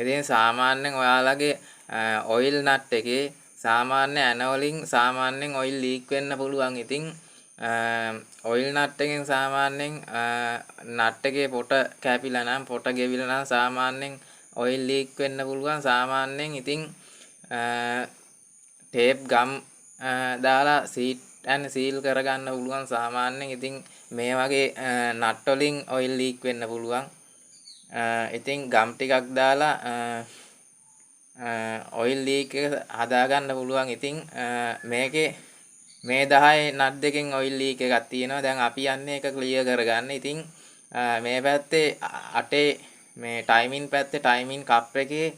ඉතින් සාමාන්‍යයෙන් ඔයාලගේ ඔයිල් නට් එකේ සාමාන්‍ය ඇන වලින් සාමාන්‍යයෙන් ඔයිල් ලීක් වෙන්න පුළුවන්. ඉතින් ඔයිල් නට් එකෙන් සාමාන්‍යයෙන් නට් එකේ පොට කැපිලා නම් පොට ගෙවිලා නම් සාමාන්‍යයෙන් ඔයිල් ලීක් වෙන්න පුළුවන්. සාමාන්‍යයෙන් ඉතින් ටේප් ගම් දාලා සීට් ඇන් සීල් කරගන්න පුළුවන්. සාමාන්‍යයෙන් ඉතින් මේ වගේ නට් වලින් ඔයිල් ලීක් වෙන්න පුළුවන්. ඉතින් ගම් ටිකක් දාලා ඔයිල් ලීක් එක හදාගන්න පුළුවන්. ඉතින් මේකේ මේ 10 නට් දෙකෙන් ඔයිල් ලීක් එකක් තියෙනවා. දැන් අපි යන්නේ ඒක ක්ලියර් කරගන්න. ඉතින් මේ පැත්තේ අටේ මේ ටයිමින් පැත්තේ ටයිමින් කප් එකේ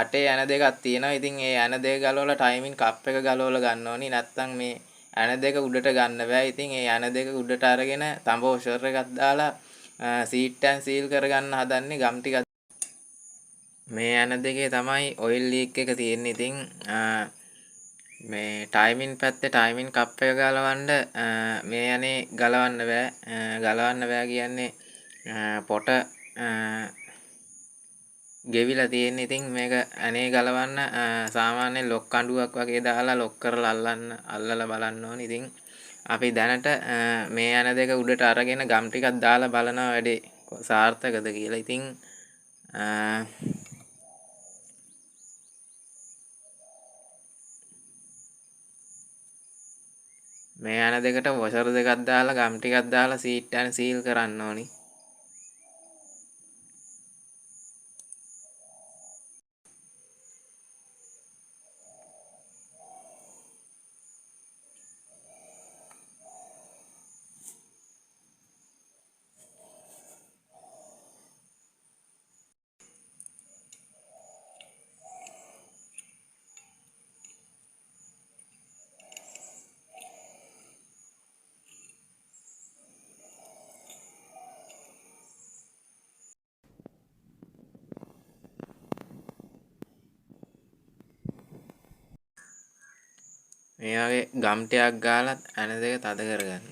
අටේ ඇන දෙකක් තියෙනවා. ඉතින් ඒ ඇන දෙක ගලවලා ටයිමින් කප් එක ගලවලා ගන්න ඕනි. නැත්නම් මේ ඇන දෙක උඩට ගන්න බෑ. ඉතින් ඒ ඇන දෙක උඩට අරගෙන තඹ වොෂර් එකක් දාලා සීට් ඇන් සීල් කරගන්න හදන්නේ ගම් ටික. මේ ඇන දෙකේ තමයි ඔයිල් ලීක් එක තියෙන්නේ. ඉතින් මේ ටයිමින් පැත්තේ ටයිමින් කප් එක ගලවන්න මේ ඇනේ ගලවන්න බෑ. ගලවන්න බෑ කියන්නේ පොට ගෙවිලා තියෙන්නේ. ඉතින් මේක ඇනේ ගලවන්න සාමාන්‍යයෙන් ලොක් කණ්ඩුවක් වගේ දාලා ලොක් කරලා අල්ලලා බලන්න ඕනේ. ඉතින් අපි දැනට මේ ඇන දෙක උඩට අරගෙන ගම් ටිකක් දාලා බලනවා වැඩේ සාර්ථකද කියලා. ඉතින් මේ ඇන දෙකට වොෂර් දෙකක් දාලා ගම් ටිකක් දාලා සීට් ඇන් සීල් කරන්න ඕනි. මේ වගේ ගම් ටිකක් ගාලා ඇන දෙක තද කරගන්න.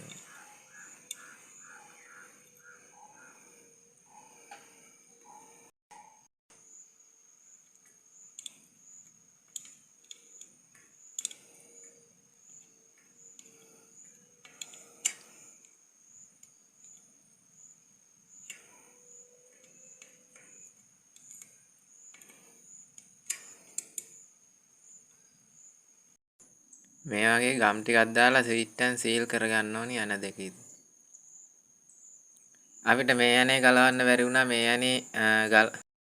මේ වගේ ගම් ටිකක් දාලා සීට් ඇන් සීල් කරගන්න ඕනි ඇන දෙකේ. අපිට මේ ඇනේ ගලවන්න බැරි වුණා. මේ ඇනේ